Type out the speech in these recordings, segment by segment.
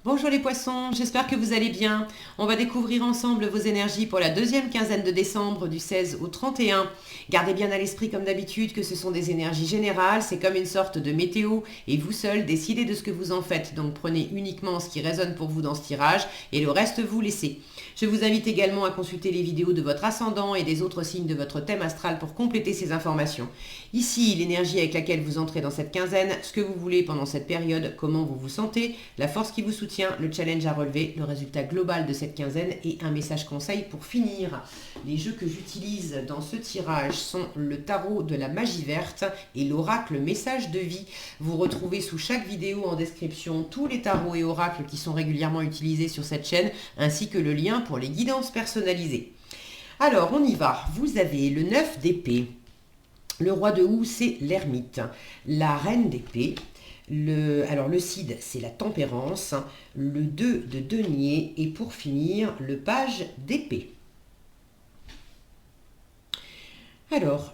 Bonjour les poissons, j'espère que vous allez bien. On va découvrir ensemble vos énergies pour la deuxième quinzaine de décembre du 16 au 31. Gardez bien à l'esprit comme d'habitude que ce sont des énergies générales, c'est comme une sorte de météo et vous seul décidez de ce que vous en faites. Donc prenez uniquement ce qui résonne pour vous dans ce tirage et le reste vous laissez. Je vous invite également à consulter les vidéos de votre ascendant et des autres signes de votre thème astral pour compléter ces informations. Ici, l'énergie avec laquelle vous entrez dans cette quinzaine, ce que vous voulez pendant cette période, comment vous vous sentez, la force qui vous soutient, le challenge à relever, le résultat global de cette quinzaine et un message conseil pour finir. Les jeux que j'utilise dans ce tirage sont le tarot de la magie verte et l'oracle message de vie. Vous retrouvez sous chaque vidéo en description tous les tarots et oracles qui sont régulièrement utilisés sur cette chaîne, ainsi que le lien pour les guidances personnalisées. Alors, on y va. Vous avez le 9 d'épée. Le roi de houx, c'est l'ermite. La reine d'épée. Alors le cid, c'est la tempérance. Le 2 de denier. Et pour finir, le page d'épée. Alors,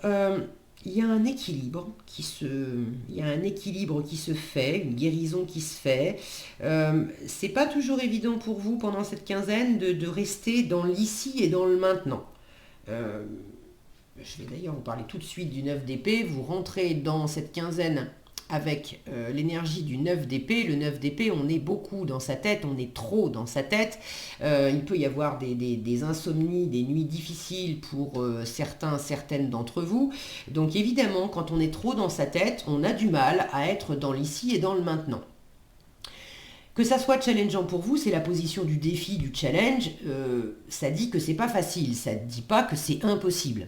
il y a un équilibre qui se fait, une guérison qui se fait. C'est pas toujours évident pour vous pendant cette quinzaine de rester dans l'ici et dans le maintenant. Je vais d'ailleurs vous parler tout de suite du 9 d'épée. Vous rentrez dans cette quinzaine avec l'énergie du 9 d'épée. Le 9 d'épée, on est beaucoup dans sa tête, on est trop dans sa tête. Il peut y avoir des insomnies, des nuits difficiles pour certaines d'entre vous. Donc évidemment, quand on est trop dans sa tête, on a du mal à être dans l'ici et dans le maintenant. Que ça soit challengeant pour vous, c'est la position du défi, du challenge. Ça dit que c'est pas facile, ça ne dit pas que c'est impossible.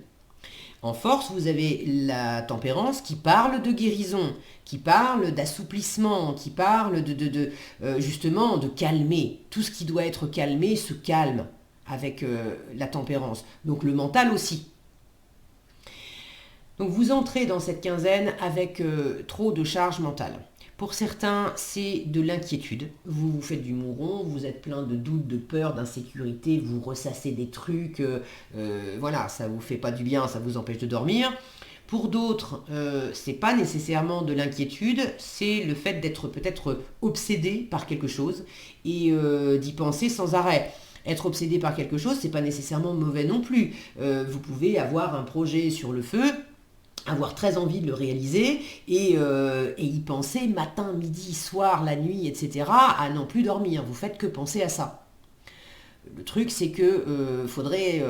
En force, vous avez la tempérance qui parle de guérison, qui parle d'assouplissement, qui parle justement de calmer. Tout ce qui doit être calmé se calme avec la tempérance. Donc le mental aussi. Donc vous entrez dans cette quinzaine avec trop de charge mentale. Pour certains, c'est de l'inquiétude. Vous vous faites du mouron, vous êtes plein de doutes, de peur, d'insécurité, vous ressassez des trucs, voilà, ça vous fait pas du bien, ça vous empêche de dormir. Pour d'autres, c'est pas nécessairement de l'inquiétude, c'est le fait d'être peut-être obsédé par quelque chose et d'y penser sans arrêt. Être obsédé par quelque chose, c'est pas nécessairement mauvais non plus. Vous pouvez avoir un projet sur le feu, avoir très envie de le réaliser et y penser matin, midi, soir, la nuit, etc. à n'en plus dormir. Vous faites que penser à ça. Le truc, c'est que faudrait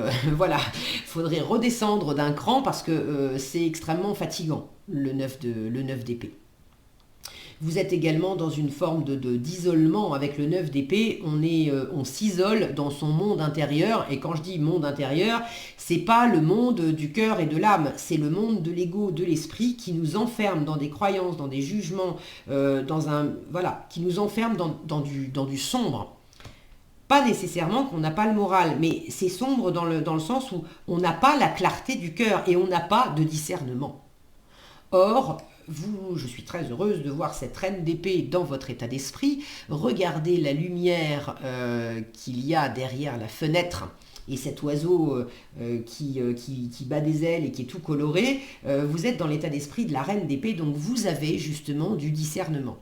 redescendre d'un cran parce que c'est extrêmement fatigant, le 9 d'épée. Vous êtes également dans une forme d'isolement avec le 9 d'épée. On s'isole dans son monde intérieur. Et quand je dis monde intérieur, c'est pas le monde du cœur et de l'âme. C'est le monde de l'ego, de l'esprit qui nous enferme dans des croyances, dans des jugements, qui nous enferme dans du sombre. Pas nécessairement qu'on n'a pas le moral, mais c'est sombre dans le sens où on n'a pas la clarté du cœur et on n'a pas de discernement. Or, je suis très heureuse de voir cette reine d'épée dans votre état d'esprit. Regardez la lumière qu'il y a derrière la fenêtre et cet oiseau qui bat des ailes et qui est tout coloré. Vous êtes dans l'état d'esprit de la reine d'épée, donc vous avez justement du discernement.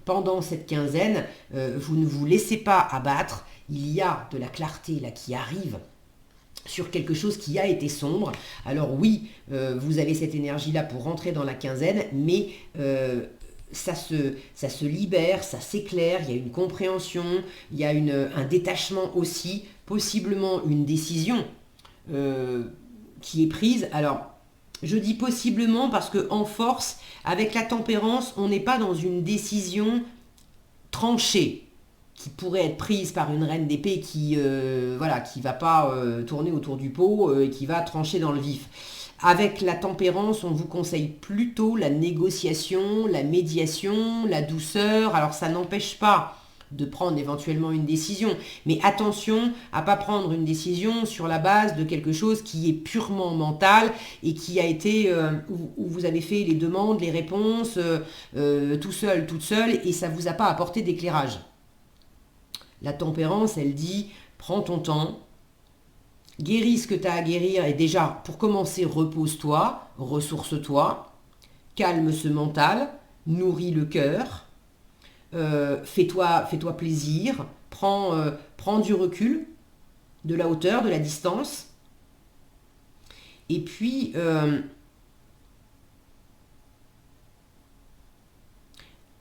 Pendant cette quinzaine, vous ne vous laissez pas abattre. Il y a de la clarté là qui arrive sur quelque chose qui a été sombre. Alors oui, vous avez cette énergie-là pour rentrer dans la quinzaine, mais ça se libère, ça s'éclaire, il y a une compréhension, il y a un détachement aussi, possiblement une décision qui est prise. Alors, je dis possiblement parce qu'en force, avec la tempérance, on n'est pas dans une décision tranchée qui pourrait être prise par une reine d'épée qui va pas tourner autour du pot et qui va trancher dans le vif. Avec la tempérance, on vous conseille plutôt la négociation, la médiation, la douceur. Alors ça n'empêche pas de prendre éventuellement une décision, mais attention à pas prendre une décision sur la base de quelque chose qui est purement mental et qui a été où vous avez fait les demandes, les réponses tout seul, toute seule et ça vous a pas apporté d'éclairage. La tempérance, elle dit, prends ton temps, guéris ce que tu as à guérir et déjà, pour commencer, repose-toi, ressource-toi, calme ce mental, nourris le cœur, fais-toi plaisir, prends du recul, de la hauteur, de la distance. Et puis,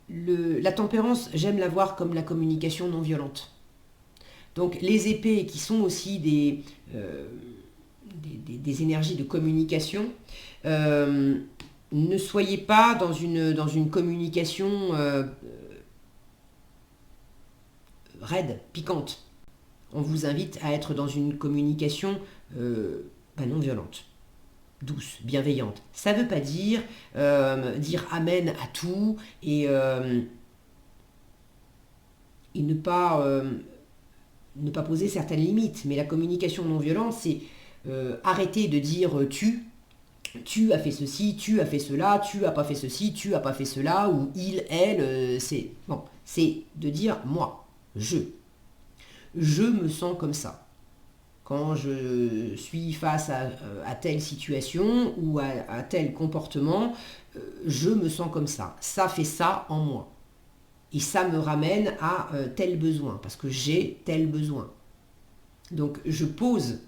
la tempérance, j'aime la voir comme la communication non violente. Donc les épées qui sont aussi des énergies de communication, ne soyez pas dans une communication raide, piquante. On vous invite à être dans une communication non violente, douce, bienveillante. Ça ne veut pas dire dire amen à tout et ne pas poser certaines limites. Mais la communication non violente, c'est arrêter de dire tu as fait ceci, tu as fait cela, tu as pas fait ceci, tu as pas fait cela, ou il, elle, c'est... Bon, c'est de dire moi, je me sens comme ça. Quand je suis face à telle situation ou à tel comportement, je me sens comme ça. Ça fait ça en moi. Et ça me ramène à tel besoin, parce que j'ai tel besoin. Donc je pose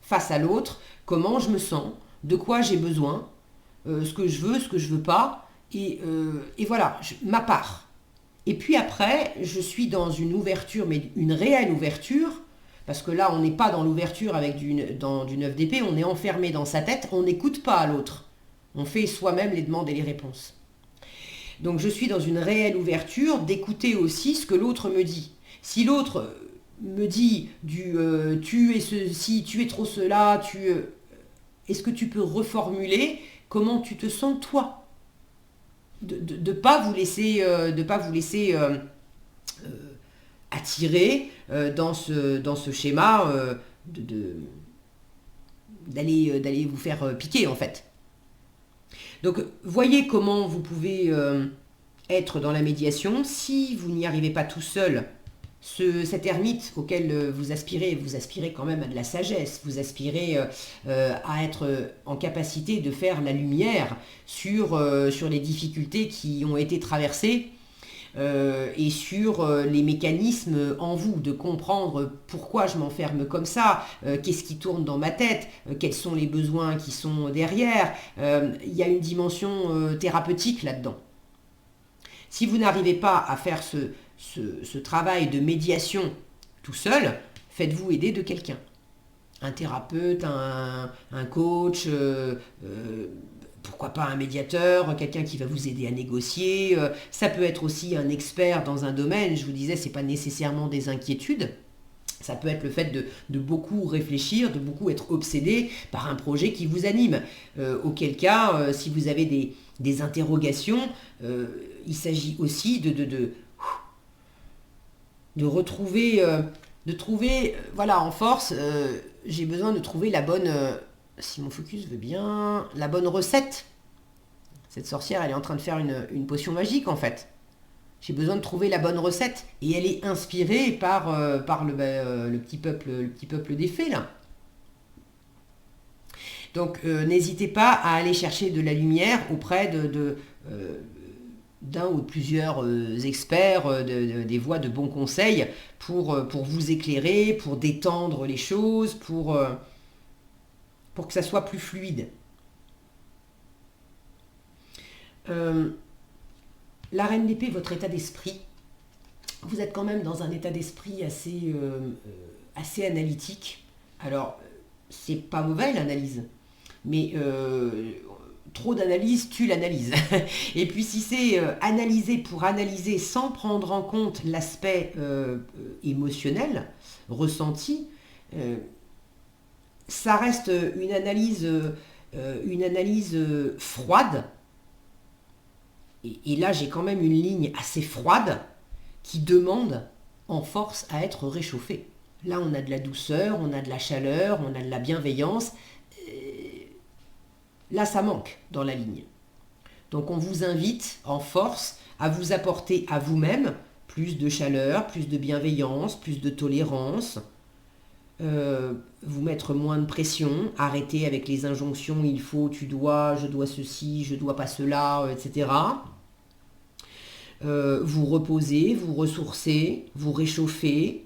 face à l'autre comment je me sens, de quoi j'ai besoin, ce que je veux pas, et voilà, ma part. Et puis après, je suis dans une ouverture, mais une réelle ouverture, parce que là, on n'est pas dans l'ouverture avec du 9 d'épée, on est enfermé dans sa tête, on n'écoute pas à l'autre. On fait soi-même les demandes et les réponses. Donc je suis dans une réelle ouverture d'écouter aussi ce que l'autre me dit. Si l'autre me dit tu es ceci, tu es trop cela, est-ce que tu peux reformuler comment tu te sens toi ? De pas vous laisser attirer dans ce schéma d'aller vous faire piquer en fait. Donc voyez comment vous pouvez être dans la médiation. Si vous n'y arrivez pas tout seul, cet ermite auquel vous aspirez quand même à de la sagesse, vous aspirez à être en capacité de faire la lumière sur les difficultés qui ont été traversées et sur les mécanismes en vous, de comprendre pourquoi je m'enferme comme ça, qu'est-ce qui tourne dans ma tête, quels sont les besoins qui sont derrière. Il y a une dimension thérapeutique là-dedans. Si vous n'arrivez pas à faire ce travail de médiation tout seul, faites-vous aider de quelqu'un. Un thérapeute, un coach, pourquoi pas un médiateur, quelqu'un qui va vous aider à négocier. Ça peut être aussi un expert dans un domaine. Je vous disais, ce n'est pas nécessairement des inquiétudes. Ça peut être le fait de beaucoup réfléchir, de beaucoup être obsédé par un projet qui vous anime. Auquel cas, si vous avez des interrogations, il s'agit aussi de retrouver, voilà, en force, j'ai besoin de trouver la bonne, si mon focus veut bien, la bonne recette. Cette sorcière, elle est en train de faire une potion magique en fait. J'ai besoin de trouver la bonne recette. Et elle est inspirée par le petit peuple des fées là. Donc n'hésitez pas à aller chercher de la lumière auprès d'un ou de plusieurs experts, des voix de bons conseils pour vous éclairer, pour détendre les choses, pour que ça soit plus fluide. La reine d'épée, votre état d'esprit, vous êtes quand même dans un état d'esprit assez analytique. Alors, c'est pas mauvais l'analyse, mais trop d'analyse tue l'analyse. Et puis si c'est analyser pour analyser sans prendre en compte l'aspect émotionnel, ressenti, ça reste une analyse froide. Et là, j'ai quand même une ligne assez froide qui demande en force à être réchauffée. Là, on a de la douceur, on a de la chaleur, on a de la bienveillance. Là, ça manque dans la ligne. Donc, on vous invite en force à vous apporter à vous-même plus de chaleur, plus de bienveillance, plus de tolérance, vous mettre moins de pression, arrêter avec les injonctions il faut, tu dois, je dois ceci, je dois pas cela, etc. vous reposer, vous ressourcer, vous réchauffer,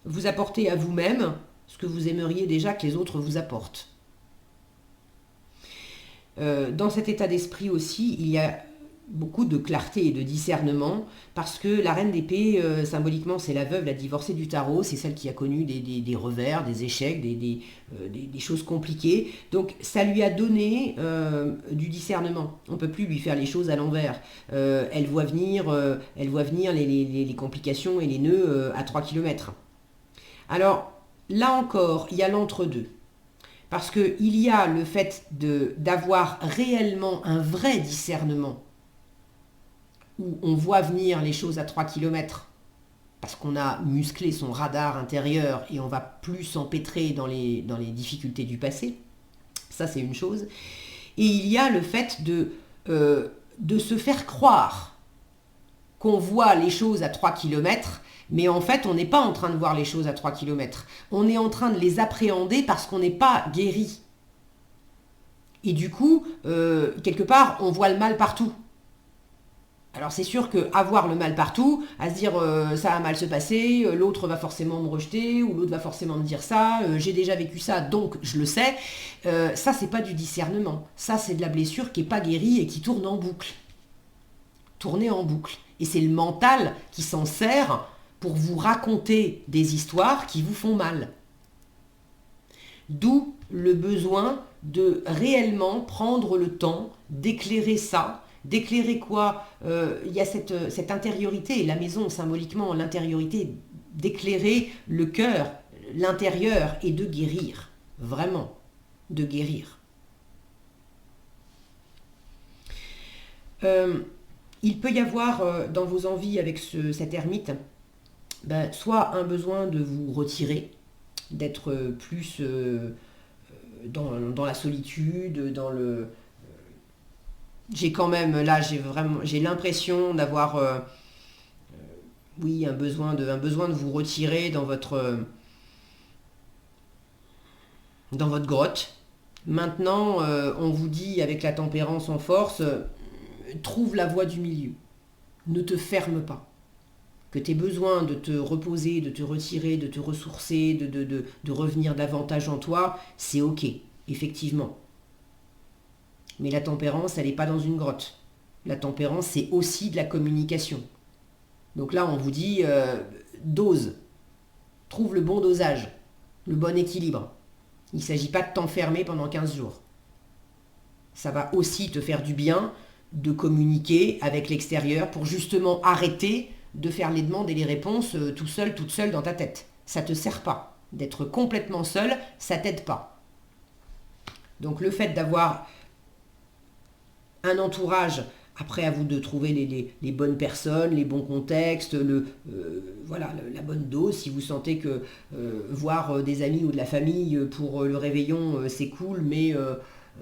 vous apporter à vous-même ce que vous aimeriez déjà que les autres vous apportent. Dans cet état d'esprit aussi, il y a beaucoup de clarté et de discernement, parce que la reine d'épée, symboliquement, c'est la veuve, la divorcée du tarot, c'est celle qui a connu des revers, des échecs, des choses compliquées. Donc ça lui a donné du discernement. On ne peut plus lui faire les choses à l'envers. Elle voit venir les complications et les nœuds à 3 km. Alors, là encore, il y a l'entre-deux. Parce qu'il y a le fait d'avoir réellement un vrai discernement, où on voit venir les choses à 3 km, parce qu'on a musclé son radar intérieur et on va plus s'empêtrer dans les difficultés du passé. Ça, c'est une chose. Et il y a le fait de se faire croire qu'on voit les choses à 3 km, mais en fait, on n'est pas en train de voir les choses à 3 km. On est en train de les appréhender parce qu'on n'est pas guéri. Et du coup, quelque part, on voit le mal partout. Alors c'est sûr qu'avoir le mal partout, à se dire ça va mal se passer, l'autre va forcément me rejeter, ou l'autre va forcément me dire ça, j'ai déjà vécu ça, donc je le sais, ça c'est pas du discernement. Ça c'est de la blessure qui n'est pas guérie et qui tourne en boucle. Tourner en boucle. Et c'est le mental qui s'en sert pour vous raconter des histoires qui vous font mal. D'où le besoin de réellement prendre le temps d'éclairer ça. D'éclairer quoi? Il y a cette intériorité, la maison symboliquement, l'intériorité, d'éclairer le cœur, l'intérieur et de guérir, vraiment, de guérir. Il peut y avoir dans vos envies avec cet ermite, soit un besoin de vous retirer, d'être plus dans la solitude, dans le... J'ai quand même, là, j'ai l'impression d'avoir, un besoin de vous retirer dans votre grotte. Maintenant, on vous dit, avec la tempérance en force, trouve la voie du milieu. Ne te ferme pas. Que tu aies besoin de te reposer, de te retirer, de te ressourcer, de revenir davantage en toi, c'est ok, effectivement. Mais la tempérance, elle n'est pas dans une grotte. La tempérance, c'est aussi de la communication. Donc là, on vous dit, dose. Trouve le bon dosage, le bon équilibre. Il ne s'agit pas de t'enfermer pendant 15 jours. Ça va aussi te faire du bien de communiquer avec l'extérieur pour justement arrêter de faire les demandes et les réponses tout seul, toute seule dans ta tête. Ça ne te sert pas. D'être complètement seul, ça ne t'aide pas. Donc le fait d'avoir un entourage, après à vous de trouver les bonnes personnes, les bons contextes, la bonne dose. Si vous sentez que voir des amis ou de la famille pour le réveillon, c'est cool, mais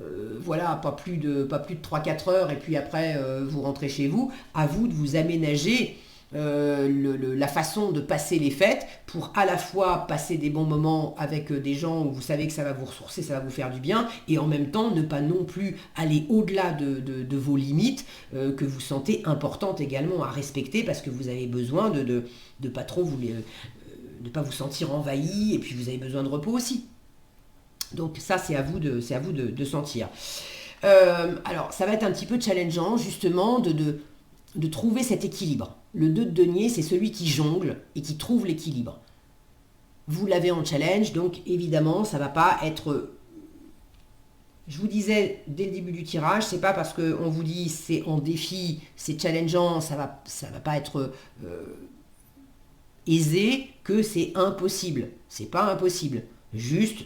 pas plus de 3-4 heures, et puis après vous rentrez chez vous, à vous de vous aménager la façon de passer les fêtes pour à la fois passer des bons moments avec des gens où vous savez que ça va vous ressourcer, ça va vous faire du bien, et en même temps ne pas non plus aller au-delà de vos limites que vous sentez importantes également à respecter, parce que vous avez besoin de pas trop de pas vous sentir envahi, et puis vous avez besoin de repos aussi. Donc ça, c'est à vous de sentir. Alors ça va être un petit peu challengeant justement de trouver cet équilibre. Le 2 de denier, c'est celui qui jongle et qui trouve l'équilibre. Vous l'avez en challenge, donc évidemment, ça ne va pas être... Je vous disais dès le début du tirage, c'est pas parce qu'on vous dit c'est en défi, c'est challengeant, ça va pas être aisé que c'est impossible. C'est pas impossible. Juste,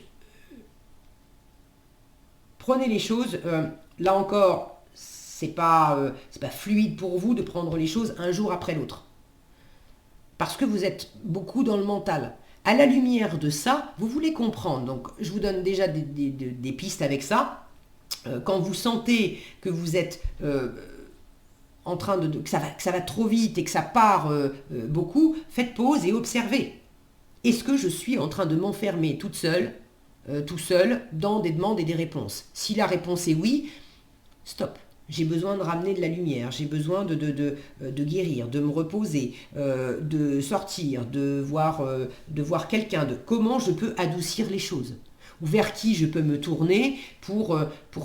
prenez les choses, là encore... C'est pas fluide pour vous de prendre les choses un jour après l'autre. Parce que vous êtes beaucoup dans le mental. À la lumière de ça, vous voulez comprendre. Donc, je vous donne déjà des pistes avec ça. Quand vous sentez que vous êtes en train que ça va trop vite et que ça part beaucoup, faites pause et observez. Est-ce que je suis en train de m'enfermer toute seule, tout seul, dans des demandes et des réponses? Si la réponse est oui, stop. J'ai besoin de ramener de la lumière, j'ai besoin de guérir, de me reposer, de sortir, de voir quelqu'un, de comment je peux adoucir les choses. Ou vers qui je peux me tourner pour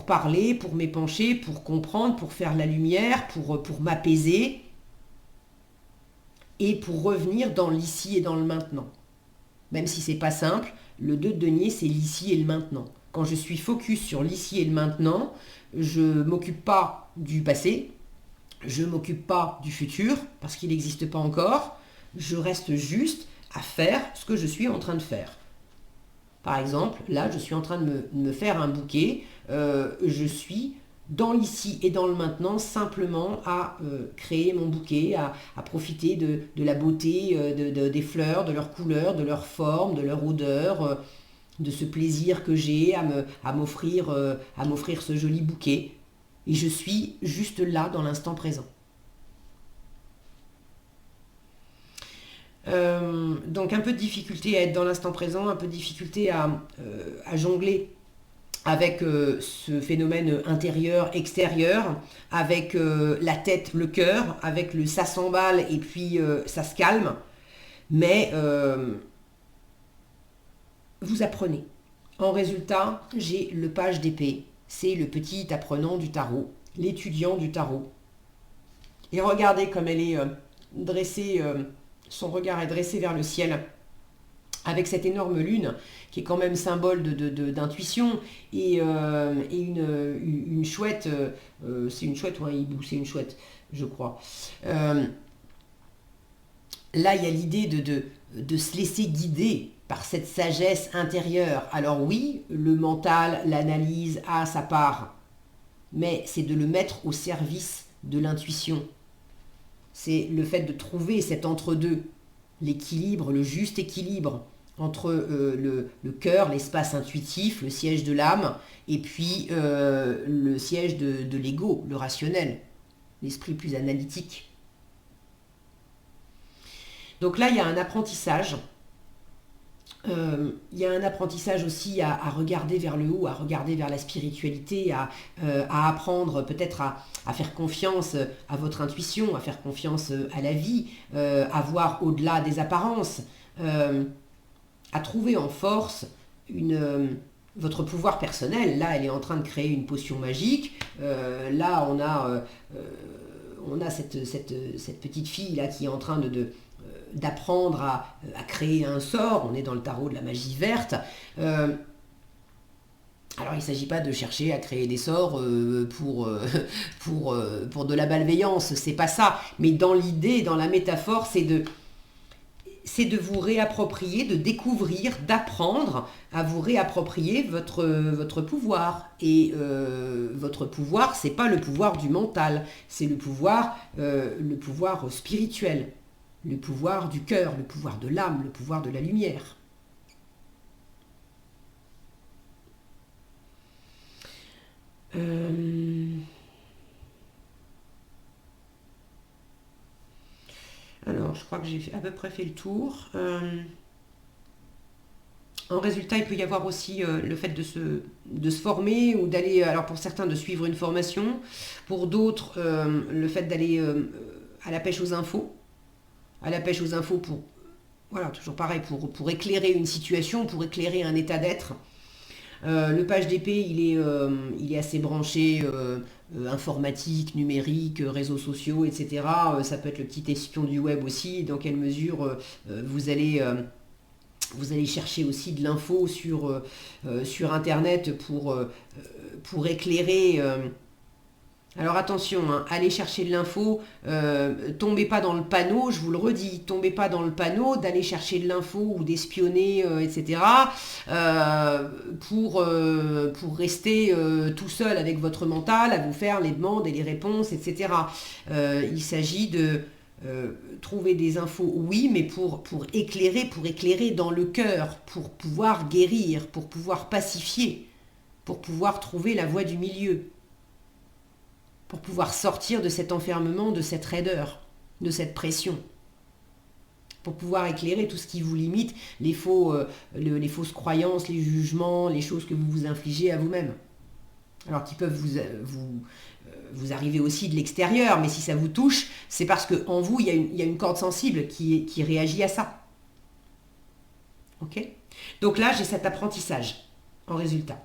parler, pour m'épancher, pour comprendre, pour faire la lumière, pour m'apaiser et pour revenir dans l'ici et dans le maintenant. Même si c'est pas simple, le 2 de denier, c'est l'ici et le maintenant. Quand je suis focus sur l'ici et le maintenant, je ne m'occupe pas du passé, je ne m'occupe pas du futur, parce qu'il n'existe pas encore, je reste juste à faire ce que je suis en train de faire. Par exemple, là, je suis en train de me faire un bouquet, je suis dans l'ici et dans le maintenant, simplement à créer mon bouquet, à profiter de la beauté des fleurs, de leur couleur, de leur forme, de leur odeur, de ce plaisir que j'ai à m'offrir ce joli bouquet. Et je suis juste là dans l'instant présent. Donc un peu de difficulté à être dans l'instant présent, un peu de difficulté à jongler avec ce phénomène intérieur-extérieur, avec la tête, le cœur, avec le ça s'emballe et puis ça se calme. Mais vous apprenez. En résultat, j'ai le page d'épée. C'est le petit apprenant du tarot, l'étudiant du tarot. Et regardez comme elle est dressée, son regard est dressé vers le ciel, avec cette énorme lune, qui est quand même symbole d'intuition, et une chouette, c'est une chouette ou un hibou, c'est une chouette, je crois. Là, il y a l'idée de se laisser guider par cette sagesse intérieure. Alors oui, le mental, l'analyse a sa part, mais c'est de le mettre au service de l'intuition. C'est le fait de trouver cet entre-deux, l'équilibre, le juste équilibre entre le cœur, l'espace intuitif, le siège de l'âme, et puis le siège de l'ego, le rationnel, l'esprit plus analytique. Donc là, il y a un apprentissage. Il y a un apprentissage aussi à regarder vers le haut, à regarder vers la spiritualité, à apprendre peut-être à faire confiance à votre intuition, à faire confiance à la vie, à voir au-delà des apparences, à trouver en force votre pouvoir personnel. Là, elle est en train de créer une potion magique. Là, on a cette petite fille là qui est en train d'apprendre à créer un sort. On est dans le tarot de la magie verte. Alors il ne s'agit pas de chercher à créer des sorts pour de la malveillance, c'est pas ça. Mais dans l'idée, dans la métaphore, c'est de vous réapproprier, de découvrir, d'apprendre à vous réapproprier votre pouvoir. Et votre pouvoir, c'est pas le pouvoir du mental, c'est le pouvoir spirituel. Le pouvoir du cœur, le pouvoir de l'âme, le pouvoir de la lumière. Alors, je crois que j'ai à peu près fait le tour. En résultat, il peut y avoir aussi le fait de se former ou d'aller, alors pour certains, de suivre une formation. Pour d'autres, le fait d'aller à la pêche aux infos. À la pêche aux infos voilà, toujours pareil, pour éclairer une situation, pour éclairer un état d'être. Le page d'épée, il est assez branché informatique, numérique, réseaux sociaux, etc. Ça peut être le petit espion du web aussi. Dans quelle mesure vous allez chercher aussi de l'info sur Internet pour éclairer... Alors attention, hein, allez chercher de l'info, tombez pas dans le panneau, je vous le redis, tombez pas dans le panneau d'aller chercher de l'info ou d'espionner, etc. Pour rester tout seul avec votre mental, à vous faire les demandes et les réponses, etc. Il s'agit de trouver des infos, oui, mais pour éclairer dans le cœur, pour pouvoir guérir, pour pouvoir pacifier, pour pouvoir trouver la voie du milieu. Pour pouvoir sortir de cet enfermement, de cette raideur, de cette pression. Pour pouvoir éclairer tout ce qui vous limite, les fausses croyances, les jugements, les choses que vous vous infligez à vous-même. Alors qui peuvent vous arrivez aussi de l'extérieur, mais si ça vous touche, c'est parce qu'en vous, il y a une corde sensible qui réagit à ça. Ok? Donc là, j'ai cet apprentissage en résultat.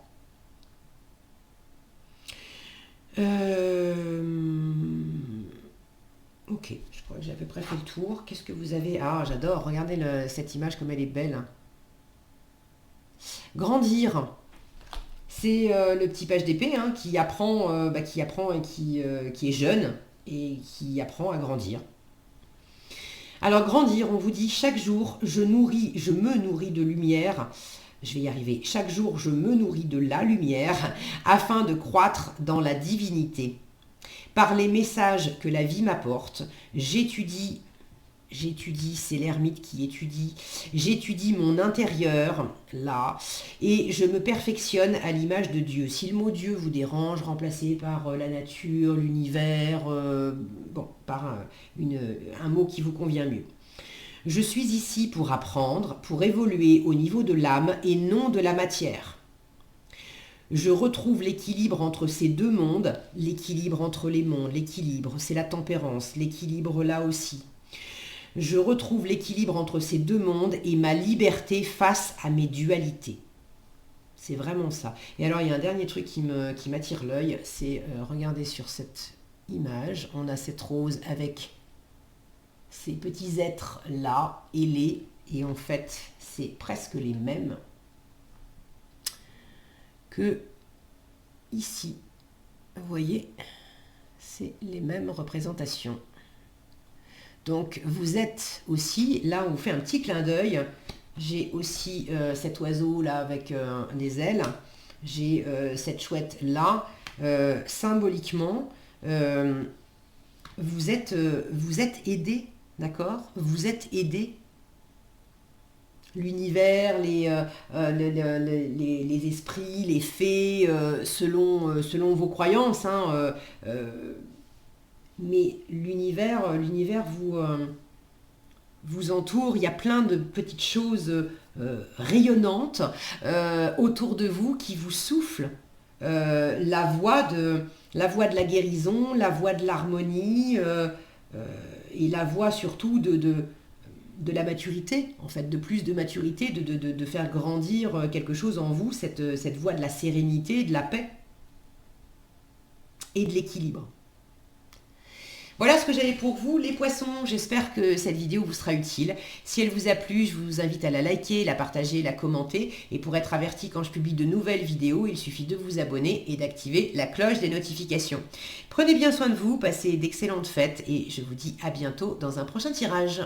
Ok, je crois que j'ai à peu près fait le tour. Qu'est-ce que vous avez? Ah, j'adore, regardez cette image comme elle est belle. Grandir. C'est le petit page d'épée hein, qui apprend et qui est jeune et qui apprend à grandir. Alors grandir, on vous dit chaque jour, je me nourris de lumière. Je vais y arriver. Chaque jour, je me nourris de la lumière afin de croître dans la divinité. Par les messages que la vie m'apporte, j'étudie, c'est l'ermite qui étudie, j'étudie mon intérieur, là, et je me perfectionne à l'image de Dieu. Si le mot Dieu vous dérange, remplacez par la nature, l'univers, par un mot qui vous convient mieux. Je suis ici pour apprendre, pour évoluer au niveau de l'âme et non de la matière. Je retrouve l'équilibre entre ces deux mondes, l'équilibre entre les mondes, l'équilibre, c'est la tempérance, l'équilibre là aussi. Je retrouve l'équilibre entre ces deux mondes et ma liberté face à mes dualités. C'est vraiment ça. Et alors, il y a un dernier truc qui m'attire l'œil, c'est, regardez sur cette image, on a cette rose avec ces petits êtres là, ailés, et en fait, c'est presque les mêmes que ici. Vous voyez, c'est les mêmes représentations. Donc, vous êtes aussi, là, on vous fait un petit clin d'œil. J'ai aussi cet oiseau là avec des ailes. J'ai cette chouette là. Symboliquement, vous êtes aidé, d'accord? Vous êtes aidé. L'univers, les esprits, les fées, selon vos croyances, hein, mais l'univers vous entoure. Il y a plein de petites choses rayonnantes autour de vous qui vous soufflent la voix de la guérison, la voix de l'harmonie et la voix surtout de la maturité, en fait, de plus de maturité, de faire grandir quelque chose en vous, cette voie de la sérénité, de la paix et de l'équilibre. Voilà ce que j'avais pour vous, les poissons. J'espère que cette vidéo vous sera utile. Si elle vous a plu, je vous invite à la liker, la partager, la commenter. Et pour être averti quand je publie de nouvelles vidéos, il suffit de vous abonner et d'activer la cloche des notifications. Prenez bien soin de vous, passez d'excellentes fêtes et je vous dis à bientôt dans un prochain tirage.